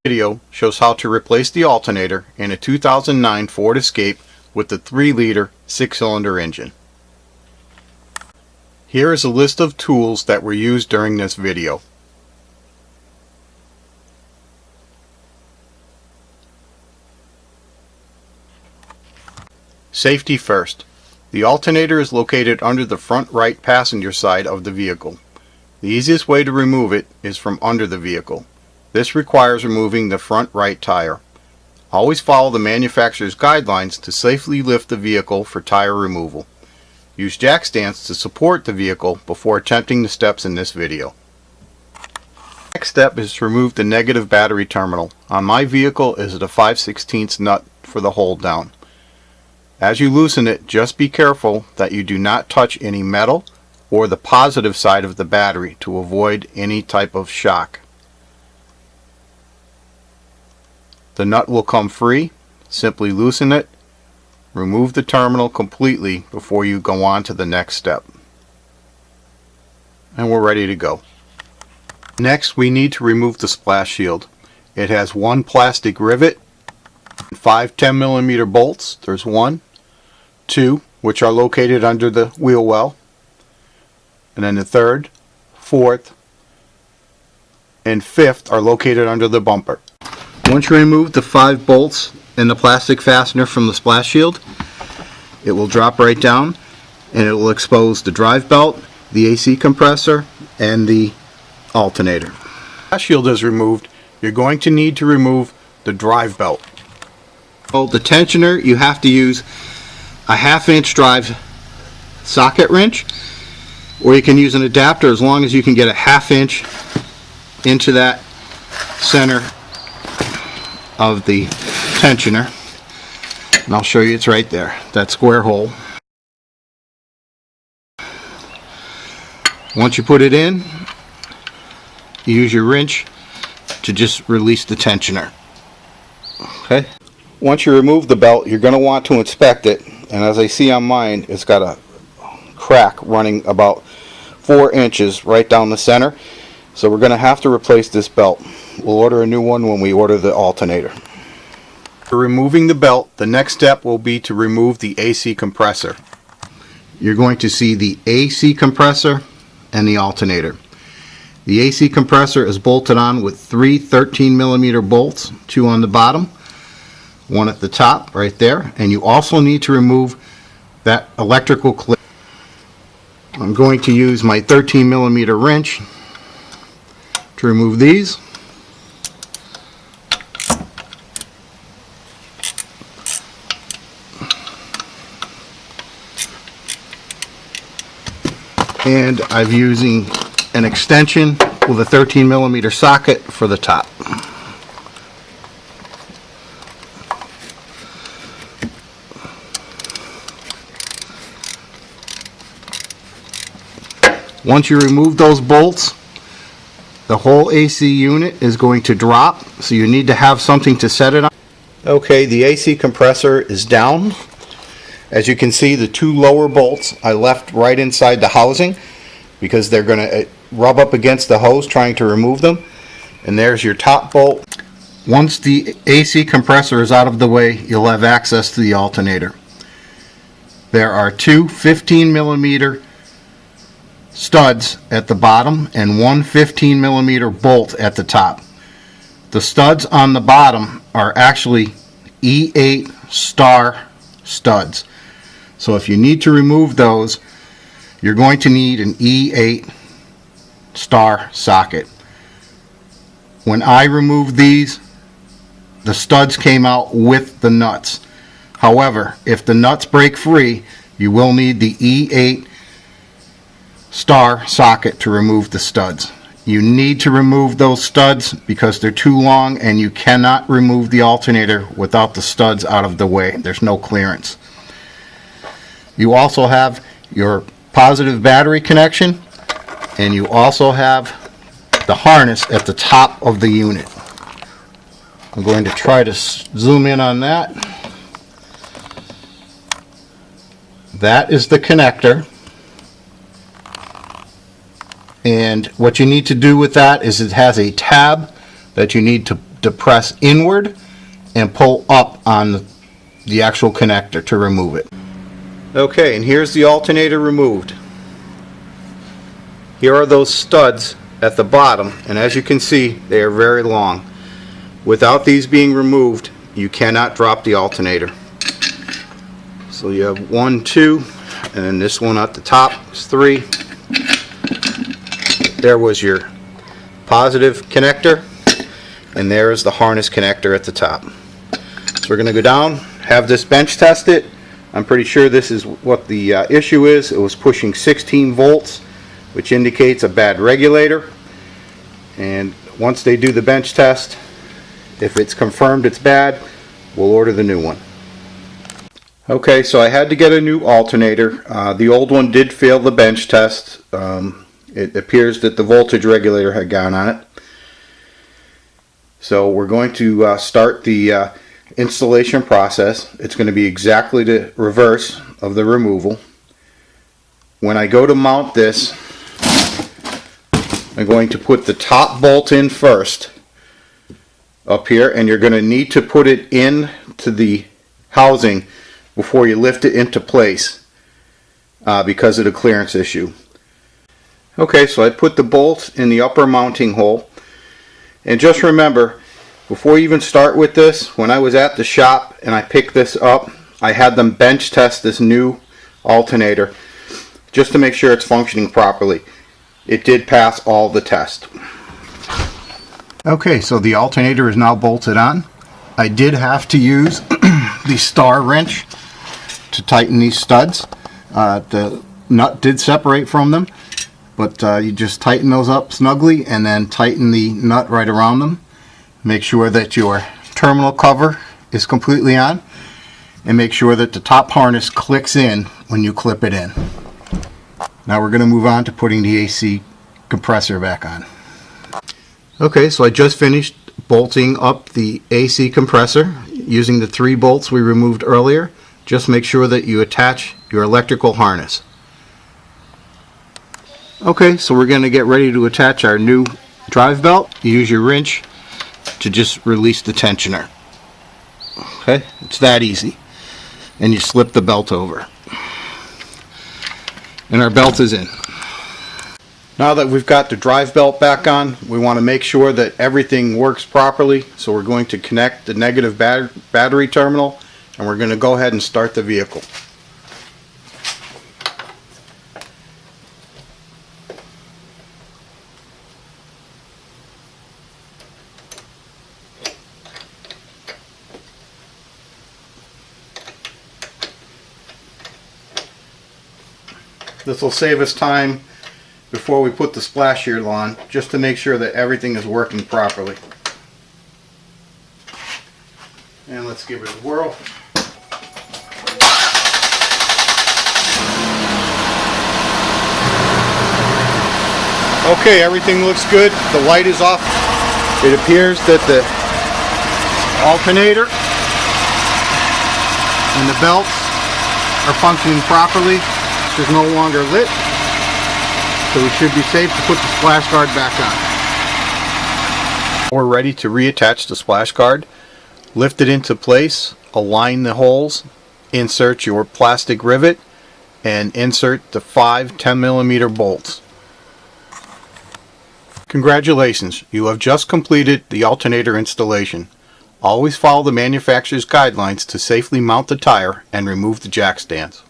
Video shows how to replace the alternator in a 2009 Ford Escape with the 3-liter 6-cylinder engine. Here is a list of tools that were used during this video. Safety first. The alternator is located under the front right passenger side of the vehicle. The easiest way to remove it is from under the vehicle. This requires removing the front right tire. Always follow the manufacturer's guidelines to safely lift the vehicle for tire removal. Use jack stands to support the vehicle before attempting the steps in this video. Next step is to remove the negative battery terminal. On my vehicle is the 5/16 nut for the hold down. As you loosen it, just be careful that you do not touch any metal or the positive side of the battery to avoid any type of shock. The nut will come free. Simply loosen it, remove the terminal completely before you go on to the next step. And we're ready to go. Next, we need to remove the splash shield. It has one plastic rivet, 5 10mm bolts. There's 1, 2, which are located under the wheel well, and then the 3rd, 4th, and 5th are located under the bumper. Once you remove the 5 bolts and the plastic fastener from the splash shield, it will drop right down and it will expose the drive belt, the AC compressor, and the alternator. Once the splash shield is removed, you're going to need to remove the drive belt. The tensioner, you have to use a 1/2-inch drive socket wrench, or you can use an adapter as long as you can get a 1/2 inch into that center of the tensioner. And I'll show you, it's right there, that square hole. Once you put it in, you use your wrench to just release the tensioner. Okay. Once you remove the belt, you're going to want to inspect it, and as I see on mine, it's got a crack running about 4 inches right down the center. So we're going to have to replace this belt. We'll order a new one when we order the alternator. For removing the belt, the next step will be to remove the AC compressor. You're going to see the AC compressor and the alternator. The AC compressor is bolted on with 3 13mm bolts, 2 on the bottom, 1 at the top right there, and you also need to remove that electrical clip. I'm going to use my 13mm wrench to remove these. And I'm using an extension with a 13mm socket for the top. Once you remove those bolts, the whole AC unit is going to drop, so you need to have something to set it on. Okay, the AC compressor is down. As you can see, the 2 lower bolts I left right inside the housing because they're going to rub up against the hose trying to remove them. And there's your top bolt. Once the AC compressor is out of the way, you'll have access to the alternator. There are 2 15mm studs at the bottom and 1 15mm bolt at the top. The studs on the bottom are actually E8 star studs. So if you need to remove those, you're going to need an E8 star socket. When I removed these, the studs came out with the nuts. However, if the nuts break free, you will need the E8 star socket to remove the studs. You need to remove those studs because they're too long, and you cannot remove the alternator without the studs out of the way. There's no clearance. You also have your positive battery connection, and you also have the harness at the top of the unit. I'm going to try to zoom in on that. That is the connector. And what you need to do with that is it has a tab that you need to depress inward and pull up on the actual connector to remove it. Okay, and here's the alternator removed. Here are those studs at the bottom, and as you can see, they are very long. Without these being removed, you cannot drop the alternator. So you have 1, 2, and then this one at the top is 3. There was your positive connector, and there is the harness connector at the top. So we're going to go down, have this bench tested. I'm pretty sure this is what the issue is. It was pushing 16 volts, which indicates a bad regulator. And once they do the bench test, if it's confirmed it's bad, we'll order the new one. Okay, so I had to get a new alternator. The old one did fail the bench test. It appears that the voltage regulator had gone on it. So we're going to start the installation process. It's going to be exactly the reverse of the removal. When I go to mount this, I'm going to put the top bolt in first up here, and you're going to need to put it into the housing before you lift it into place because of the clearance issue. Okay, so I put the bolt in the upper mounting hole, and just remember, before you even start with this, when I was at the shop and I picked this up, I had them bench test this new alternator just to make sure it's functioning properly. It did pass all the tests. Okay, so the alternator is now bolted on. I did have to use the star wrench to tighten these studs. The nut did separate from them, but you just tighten those up snugly and then tighten the nut right around them. Make sure that your terminal cover is completely on, and make sure that the top harness clicks in when you clip it in. Now we're going to move on to putting the AC compressor back on. Okay, so I just finished bolting up the AC compressor using the 3 bolts we removed earlier. Just make sure that you attach your electrical harness. Okay, so we're going to get ready to attach our new drive belt. You use your wrench to just release the tensioner. Okay, it's that easy. And you slip the belt over. And our belt is in. Now that we've got the drive belt back on, we want to make sure that everything works properly. So we're going to connect the negative battery terminal, and we're going to go ahead and start the vehicle. This will save us time before we put the splash shield on, just to make sure that everything is working properly. And let's give it a whirl. Okay, everything looks good. The light is off. It appears that the alternator and the belts are functioning properly. This is no longer lit, so we should be safe to put the splash guard back on. We're ready to reattach the splash guard. Lift it into place, align the holes, insert your plastic rivet, and insert the 5 10mm bolts. Congratulations, you have just completed the alternator installation. Always follow the manufacturer's guidelines to safely mount the tire and remove the jack stands.